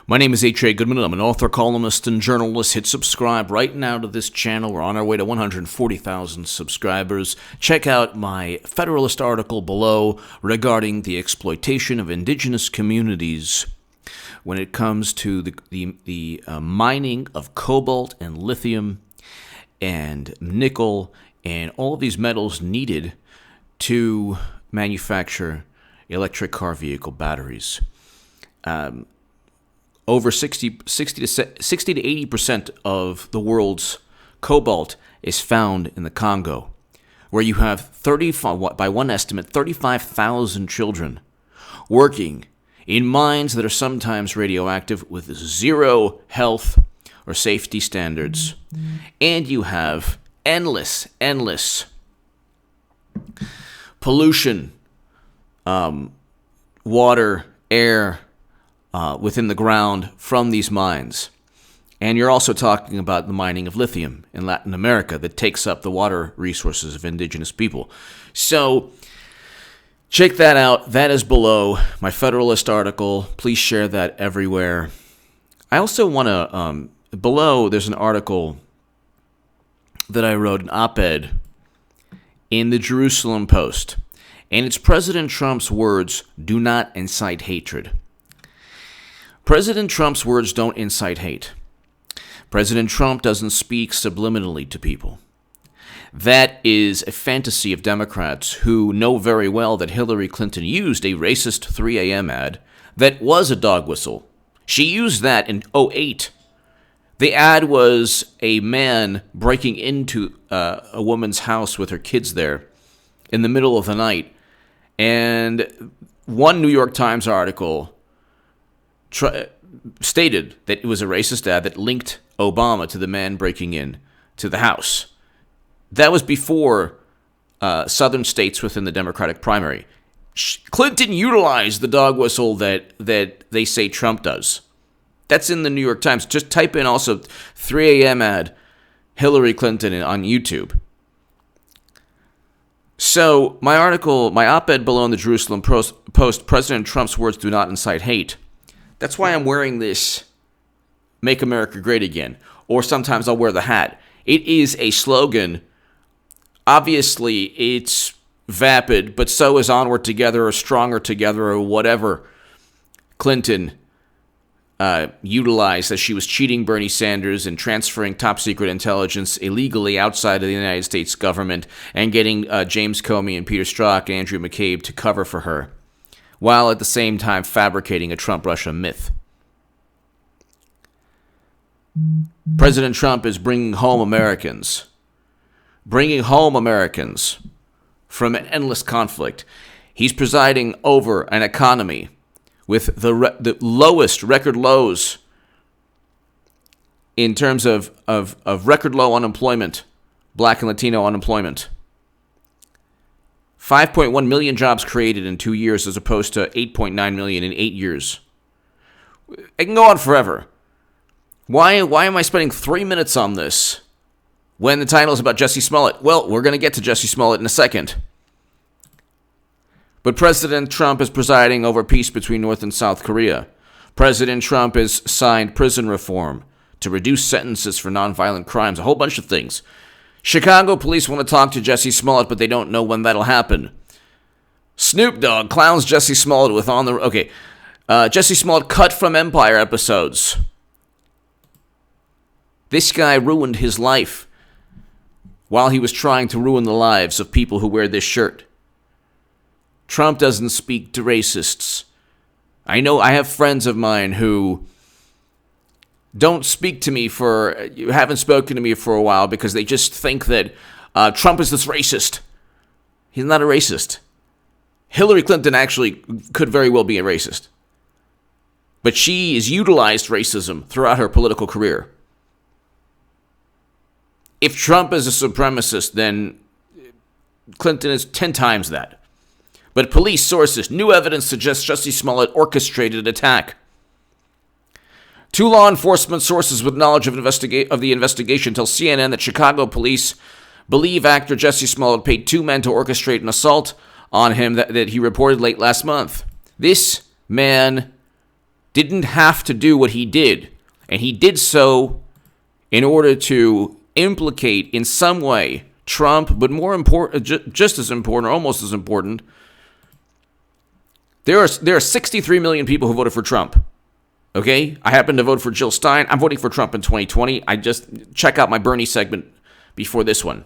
My name is H.A. Goodman, and I'm an author, columnist, and journalist. Hit subscribe right now to this channel. We're on our way to 140,000 subscribers. Check out my Federalist article below regarding the exploitation of indigenous communities when it comes to the mining of cobalt and lithium and nickel and all of these metals needed to manufacture electric car vehicle batteries. Over 60 to 80% of the world's cobalt is found in the Congo, where you have by one estimate, 35,000 children working in mines that are sometimes radioactive with zero health or safety standards. And you have endless pollution, water, air, within the ground from these mines. And you're also talking about the mining of lithium in Latin America that takes up the water resources of indigenous people. So check that out. That is below my Federalist article. Please share that everywhere. I also want to, below there's an article that I wrote, an op-ed in the Jerusalem Post. And it's President Trump's words, "Do not incite hatred." President Trump's words don't incite hate. President Trump doesn't speak subliminally to people. That is a fantasy of Democrats who know very well that Hillary Clinton used a racist 3 a.m. ad that was a dog whistle. She used that in 2008. The ad was a man breaking into a woman's house with her kids there in the middle of the night. And one New York Times article stated that it was a racist ad that linked Obama to the man breaking in to the house. That was before southern states within the Democratic primary. Clinton utilized the dog whistle that they say Trump does. That's in the New York Times. Just type in also 3 a.m. ad Hillary Clinton on YouTube. So my article, my op-ed below in the Jerusalem Post, President Trump's words do not incite hate. That's why I'm wearing this "Make America Great Again," or sometimes I'll wear the hat. It is a slogan. Obviously, it's vapid, but so is "Onward Together" or "Stronger Together" or whatever Clinton utilized as she was cheating Bernie Sanders and transferring top-secret intelligence illegally outside of the United States government and getting James Comey and Peter Strzok and Andrew McCabe to cover for her, while at the same time fabricating a Trump-Russia myth. President Trump is bringing home Americans from an endless conflict. He's presiding over an economy with the lowest record lows in terms of record low unemployment, Black and Latino unemployment. 5.1 million jobs created in 2 years as opposed to 8.9 million in 8 years. It can go on forever. Why am I spending 3 minutes on this when the title is about Jussie Smollett? Well, we're going to get to Jussie Smollett in a second. But President Trump is presiding over peace between North and South Korea. President Trump has signed prison reform to reduce sentences for nonviolent crimes, a whole bunch of things. Chicago police want to talk to Jussie Smollett, but they don't know when that'll happen. Snoop Dogg clowns Jussie Smollett with Jussie Smollett cut from Empire episodes. This guy ruined his life while he was trying to ruin the lives of people who wear this shirt. Trump doesn't speak to racists. I know I have friends of mine who haven't spoken to me for a while because they just think that Trump is this racist. He's not a racist. Hillary Clinton actually could very well be a racist. But she has utilized racism throughout her political career. If Trump is a supremacist, then Clinton is 10 times that. But police sources, new evidence suggests Jussie Smollett orchestrated an attack. 2 law enforcement sources with knowledge of the investigation tell CNN that Chicago police believe actor Jussie Smollett paid 2 men to orchestrate an assault on him that he reported late last month. This man didn't have to do what he did. And he did so in order to implicate in some way Trump, but more important, just as important, or almost as important, there are 63 million people who voted for Trump. Okay? I happen to vote for Jill Stein. I'm voting for Trump in 2020. I just check out my Bernie segment before this one.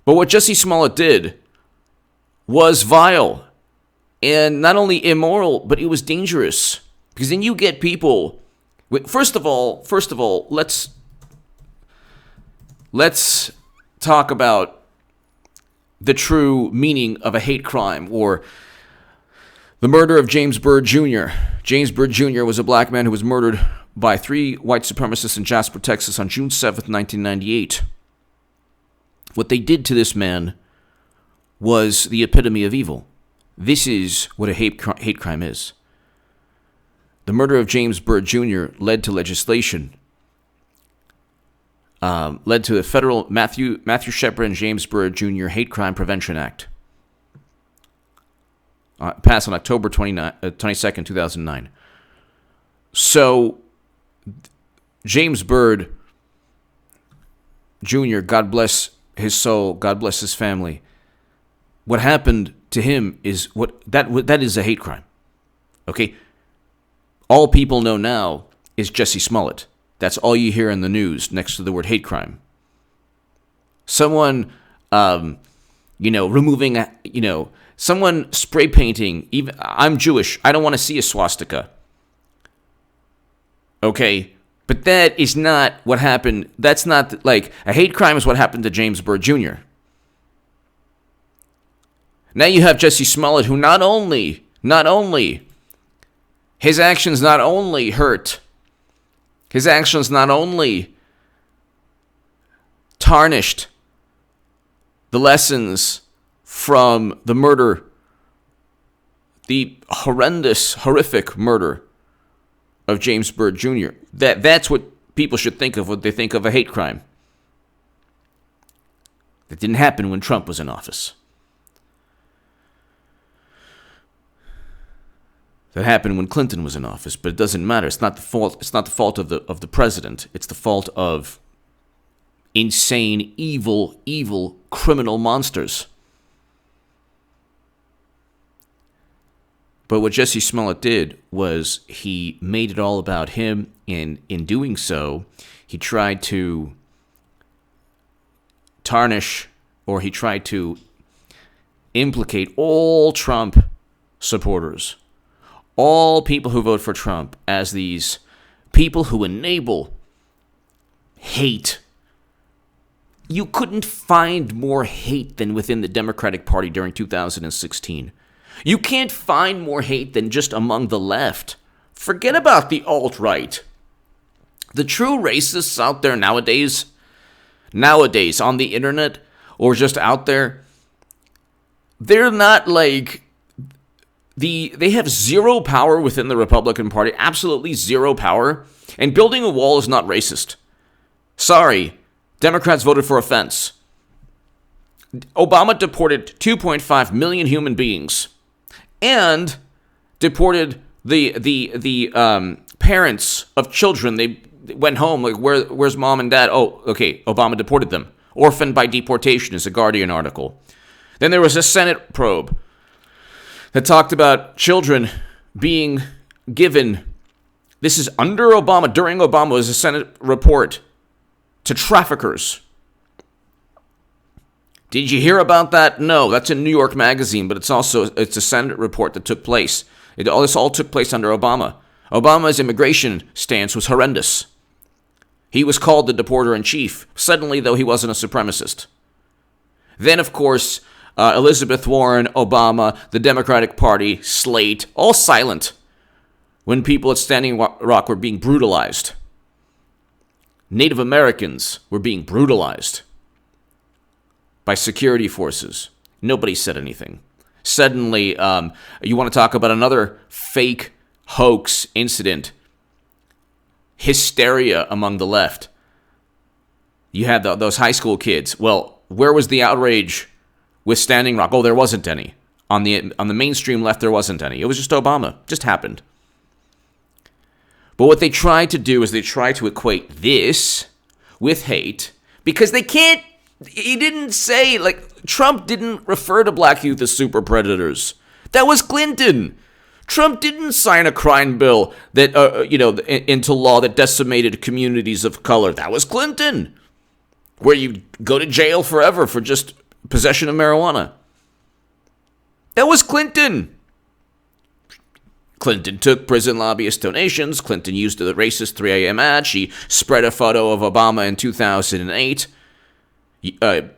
But what Jussie Smollett did was vile and not only immoral, but it was dangerous. Because then you get people. First of all, let's talk about the true meaning of a hate crime, or the murder of James Byrd Jr. James Byrd Jr. was a black man who was murdered by 3 white supremacists in Jasper, Texas on June 7th, 1998. What they did to this man was the epitome of evil. This is what a hate crime is. The murder of James Byrd Jr. led to legislation, led to the federal Matthew Shepard and James Byrd Jr. Hate Crime Prevention Act, passed on October 22nd, 2009. So, James Byrd Jr., God bless his soul, God bless his family. What happened to him is that is a hate crime. Okay? All people know now is Jussie Smollett. That's all you hear in the news next to the word hate crime. Someone, removing, someone spray painting. Even I'm Jewish. I don't want to see a swastika. Okay, but that is not what happened. That's not like a hate crime is what happened to James Byrd Jr. Now you have Jussie Smollett, who not only his actions not only hurt, his actions not only tarnished the lessons from the murder, the horrific murder of James Byrd Jr. That's what people should think of when they think of a hate crime. That didn't happen when Trump was in office. That happened when Clinton was in office, but it doesn't matter. It's not the fault. It's not the fault of the president. It's the fault of insane, evil criminal monsters. But what Jussie Smollett did was he made it all about him, and in doing so, he tried to tarnish, or he tried to implicate all Trump supporters, all people who vote for Trump, as these people who enable hate. You couldn't find more hate than within the Democratic Party during 2016. You can't find more hate than just among the left. Forget about the alt-right. The true racists out there nowadays on the internet or just out there, they're not like they have zero power within the Republican Party, absolutely zero power, and building a wall is not racist. Sorry, Democrats voted for a fence. Obama deported 2.5 million human beings and deported the parents of children. They went home, like, where's mom and dad? Oh, okay, Obama deported them. Orphaned by deportation is a Guardian article. Then there was a Senate probe that talked about children being given, this is under Obama, during Obama, was a Senate report, to traffickers. Did you hear about that? No, that's in New York Magazine, but it's a Senate report that took place. This all took place under Obama. Obama's immigration stance was horrendous. He was called the deporter-in-chief, suddenly, though he wasn't a supremacist. Then, of course, Elizabeth Warren, Obama, the Democratic Party, slate, all silent when people at Standing Rock were being brutalized. Native Americans were being brutalized by security forces. Nobody said anything. Suddenly, you want to talk about another fake hoax incident, hysteria among the left. You had those high school kids. Well, where was the outrage with Standing Rock? Oh, there wasn't any. On the mainstream left, there wasn't any. It was just Obama. Just happened. But what they try to do is they try to equate this with hate because they can't. He didn't say, like, Trump didn't refer to black youth as super predators. That was Clinton. Trump didn't sign a crime bill that, into law that decimated communities of color. That was Clinton. Where you go to jail forever for just possession of marijuana. That was Clinton. Clinton took prison lobbyist donations. Clinton used the racist 3 a.m. ad. She spread a photo of Obama in 2008 in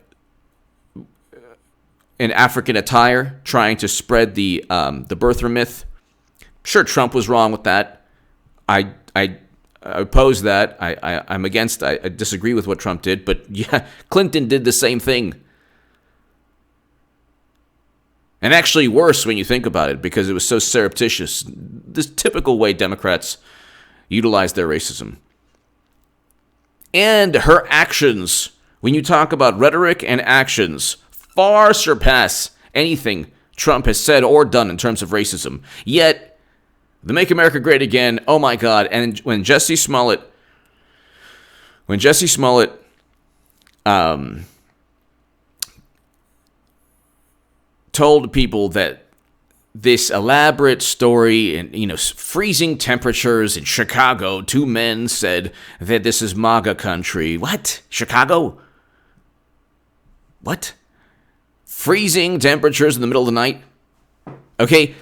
African attire, trying to spread the birther myth. Sure, Trump was wrong with that. I oppose that. I'm against. I disagree with what Trump did. But yeah, Clinton did the same thing. And actually worse when you think about it, because it was so surreptitious. This typical way Democrats utilize their racism. And her actions, when you talk about rhetoric and actions, far surpass anything Trump has said or done in terms of racism. Yet, the Make America Great Again, oh my God. And when Jussie Smollett told people that this elaborate story and, freezing temperatures in Chicago, 2 men said that this is MAGA country. What? Chicago? What? Freezing temperatures in the middle of the night? Okay,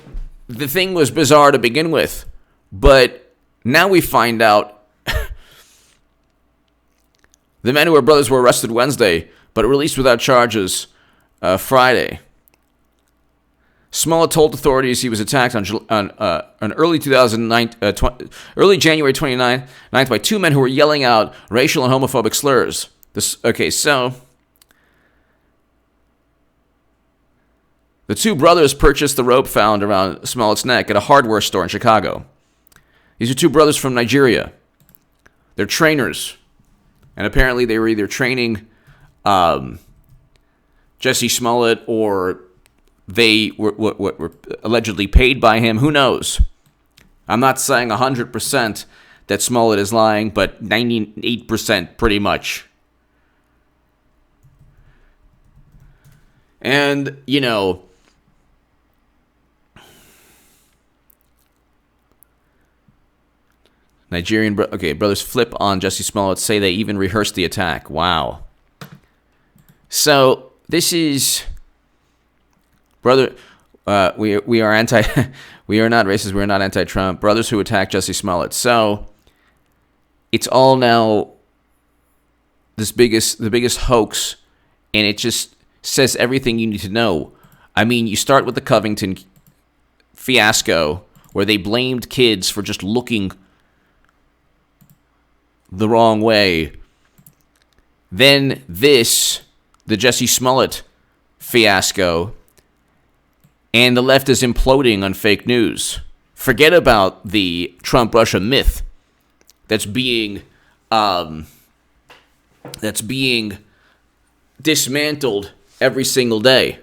the thing was bizarre to begin with, but now we find out the men who were brothers were arrested Wednesday, but released without charges Friday. Smollett told authorities he was attacked on early January 29th by 2 men who were yelling out racial and homophobic slurs. So the 2 brothers purchased the rope found around Smollett's neck at a hardware store in Chicago. These are 2 brothers from Nigeria. They're trainers, and apparently they were either training Jussie Smollett or they were allegedly paid by him. Who knows? I'm not saying 100% that Smollett is lying, but 98% pretty much. And, Nigerian brothers flip on Jussie Smollett, say they even rehearsed the attack. Wow. So this is... Brother, we are we are not racist. We are not anti-Trump. Brothers who attacked Jussie Smollett. So it's all now the biggest hoax, and it just says everything you need to know. I mean, you start with the Covington fiasco, where they blamed kids for just looking the wrong way. Then the Jussie Smollett fiasco. And the left is imploding on fake news. Forget about the Trump-Russia myth that's being dismantled every single day.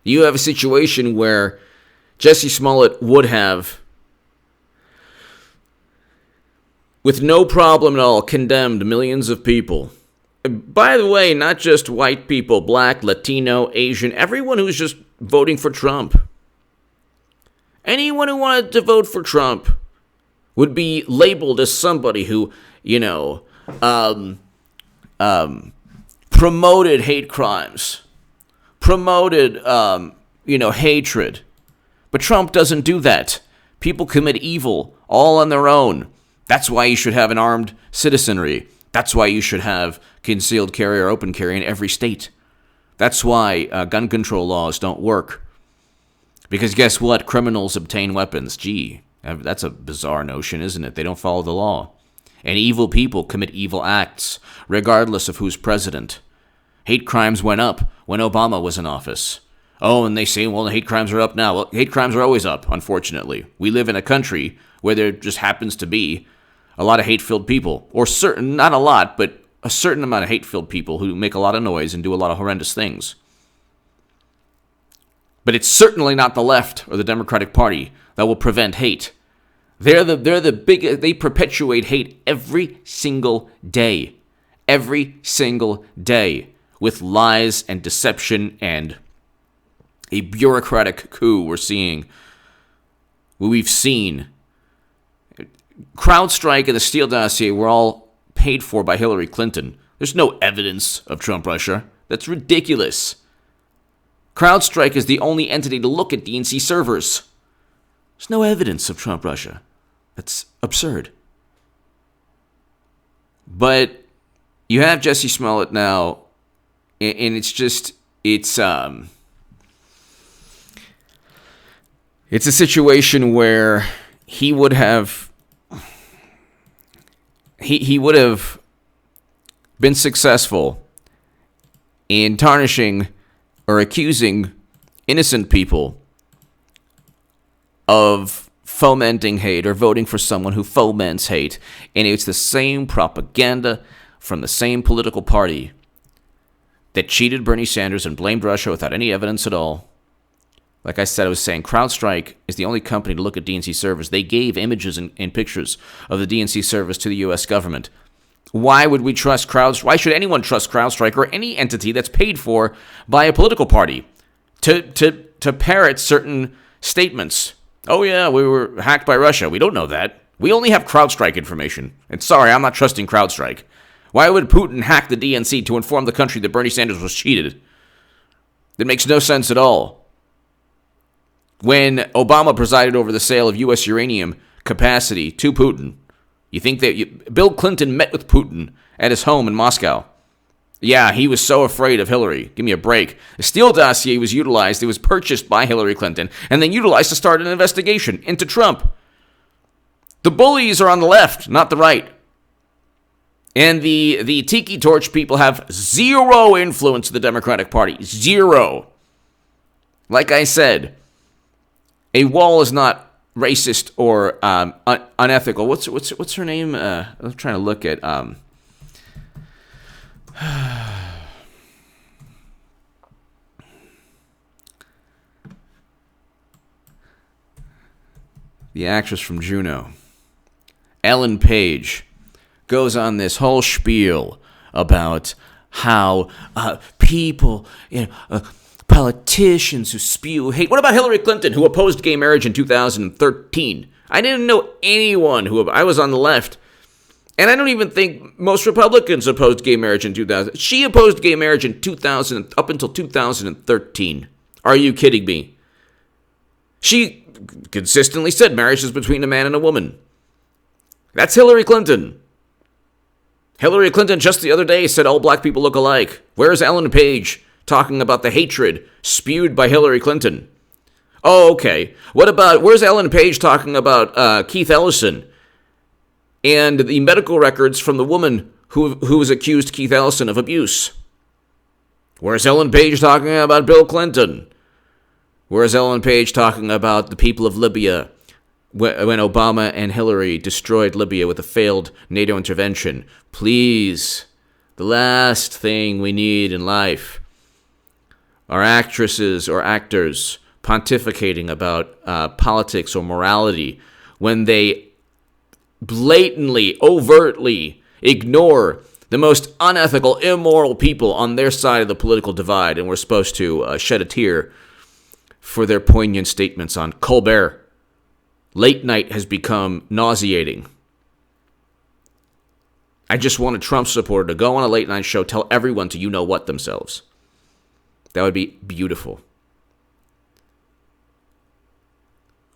You have a situation where Jussie Smollett would have, with no problem at all, condemned millions of people. By the way, not just white people, black, Latino, Asian, everyone who's just voting for Trump. Anyone who wanted to vote for Trump would be labeled as somebody who, promoted hate crimes, promoted, hatred. But Trump doesn't do that. People commit evil all on their own. That's why you should have an armed citizenry. That's why you should have concealed carry or open carry in every state. That's why gun control laws don't work. Because guess what? Criminals obtain weapons. Gee, that's a bizarre notion, isn't it? They don't follow the law. And evil people commit evil acts, regardless of who's president. Hate crimes went up when Obama was in office. Oh, and they say, well, the hate crimes are up now. Well, hate crimes are always up, unfortunately. We live in a country where there just happens to be a lot of hate-filled people. Or not a lot, but a certain amount of hate-filled people who make a lot of noise and do a lot of horrendous things. But it's certainly not the left or the Democratic Party that will prevent hate. They're the big. They perpetuate hate every single day. Every single day. With lies and deception and a bureaucratic coup we've seen. CrowdStrike and the Steele dossier were all paid for by Hillary Clinton. There's no evidence of Trump Russia. That's ridiculous. CrowdStrike is the only entity to look at DNC servers. There's no evidence of Trump Russia. That's absurd. But you have Jussie Smollett now, and it's a situation where he would have been successful in tarnishing or accusing innocent people of fomenting hate or voting for someone who foments hate. And it's the same propaganda from the same political party that cheated Bernie Sanders and blamed Russia without any evidence at all. Like I said, I was saying, CrowdStrike is the only company to look at DNC servers. They gave images and pictures of the DNC servers to the U.S. government. Why would we trust CrowdStrike? Why should anyone trust CrowdStrike or any entity that's paid for by a political party to parrot certain statements? Oh yeah, we were hacked by Russia. We don't know that. We only have CrowdStrike information. And sorry, I'm not trusting CrowdStrike. Why would Putin hack the DNC to inform the country that Bernie Sanders was cheated? That makes no sense at all. When Obama presided over the sale of U.S. uranium capacity to Putin, you think that Bill Clinton met with Putin at his home in Moscow? Yeah, he was so afraid of Hillary. Give me a break. The Steele dossier was utilized. It was purchased by Hillary Clinton and then utilized to start an investigation into Trump. The bullies are on the left, not the right. And the Tiki Torch people have zero influence in the Democratic Party. Zero. Like I said, a wall is not racist or unethical. What's her name? I'm trying to look at. The actress from Juno, Ellen Page, goes on this whole spiel about how people, politicians who spew hate. What about Hillary Clinton, who opposed gay marriage in 2013? I didn't know anyone I was on the left. And I don't even think most Republicans opposed gay marriage in 2000. She opposed gay marriage in 2000 up until 2013. Are you kidding me? She consistently said marriage is between a man and a woman. That's Hillary Clinton. Hillary Clinton just the other day said all black people look alike. Where's Ellen Page talking about the hatred spewed by Hillary Clinton? Oh, okay. Where's Ellen Page talking about Keith Ellison and the medical records from the woman who was accused Keith Ellison of abuse? Where's Ellen Page talking about Bill Clinton? Where's Ellen Page talking about the people of Libya when Obama and Hillary destroyed Libya with a failed NATO intervention? Please, the last thing we need in life are actresses or actors pontificating about politics or morality when they blatantly, overtly ignore the most unethical, immoral people on their side of the political divide, and we're supposed to shed a tear for their poignant statements on Colbert. Late night has become nauseating. I just want a Trump supporter to go on a late night show, tell everyone to you-know-what themselves. That would be beautiful.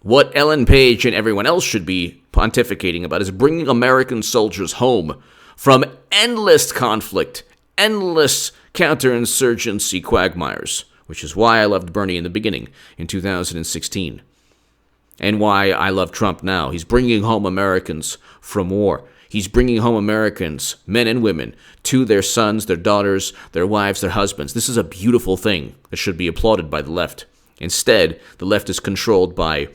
What Ellen Page and everyone else should be pontificating about is bringing American soldiers home from endless conflict, endless counterinsurgency quagmires, which is why I loved Bernie in the beginning in 2016, and why I love Trump now. He's bringing home Americans from war. He's bringing home Americans, men and women, to their sons, their daughters, their wives, their husbands. This is a beautiful thing that should be applauded by the left. Instead, the left is controlled by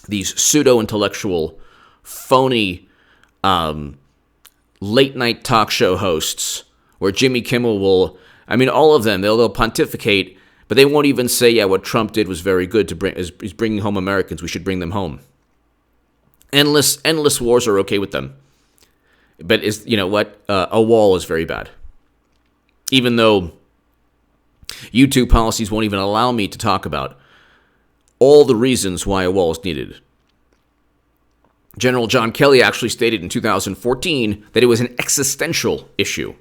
these pseudo-intellectual, phony, late-night talk show hosts where Jimmy Kimmel will, all of them, they'll pontificate, but they won't even say, yeah, what Trump did was very good is bringing home Americans. We should bring them home. Endless wars are okay with them. But you know what? A wall is very bad. Even though YouTube policies won't even allow me to talk about all the reasons why a wall is needed. General John Kelly actually stated in 2014 that it was an existential issue.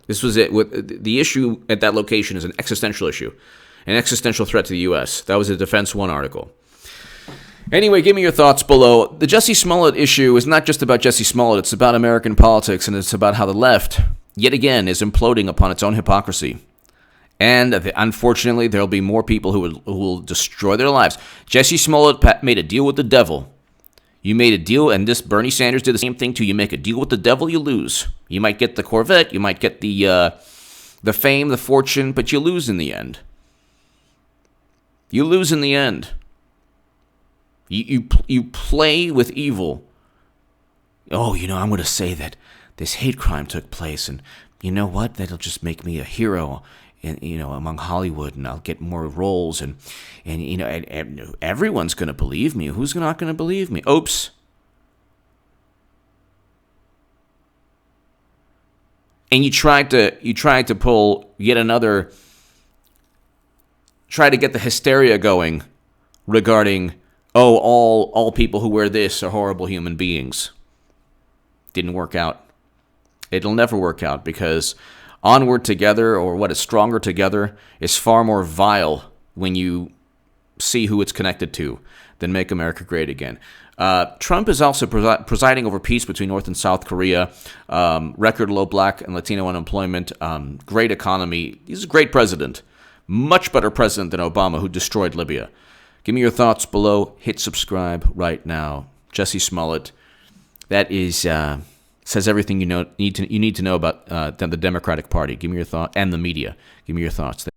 This was it. With the issue at that location is an existential issue, an existential threat to the U.S. That was a Defense One article. Anyway, give me your thoughts below. The Jussie Smollett issue is not just about Jussie Smollett. It's about American politics, and it's about how the left, yet again, is imploding upon its own hypocrisy. And unfortunately, there will be more people who will destroy their lives. Jussie Smollett made a deal with the devil. You made a deal, and this Bernie Sanders did the same thing too. You make a deal with the devil, you lose. You might get the Corvette, you might get the fame, the fortune, but you lose in the end. You lose in the end. You play with evil. Oh, I'm going to say that this hate crime took place, and you know what? That'll just make me a hero, among Hollywood, and I'll get more roles, and everyone's going to believe me. Who's not going to believe me? Oops. And you tried to pull yet another. Try to get the hysteria going regarding, all people who wear this are horrible human beings. Didn't work out. It'll never work out, because onward together, or what is stronger together, is far more vile when you see who it's connected to than Make America Great Again. Trump is also presiding over peace between North and South Korea, record low black and Latino unemployment, great economy. He's a great president. Much better president than Obama, who destroyed Libya. Give me your thoughts below. Hit subscribe right now. Jussie Smollett. That is says everything you need to know about the Democratic Party. Give me your thought, and the media. Give me your thoughts.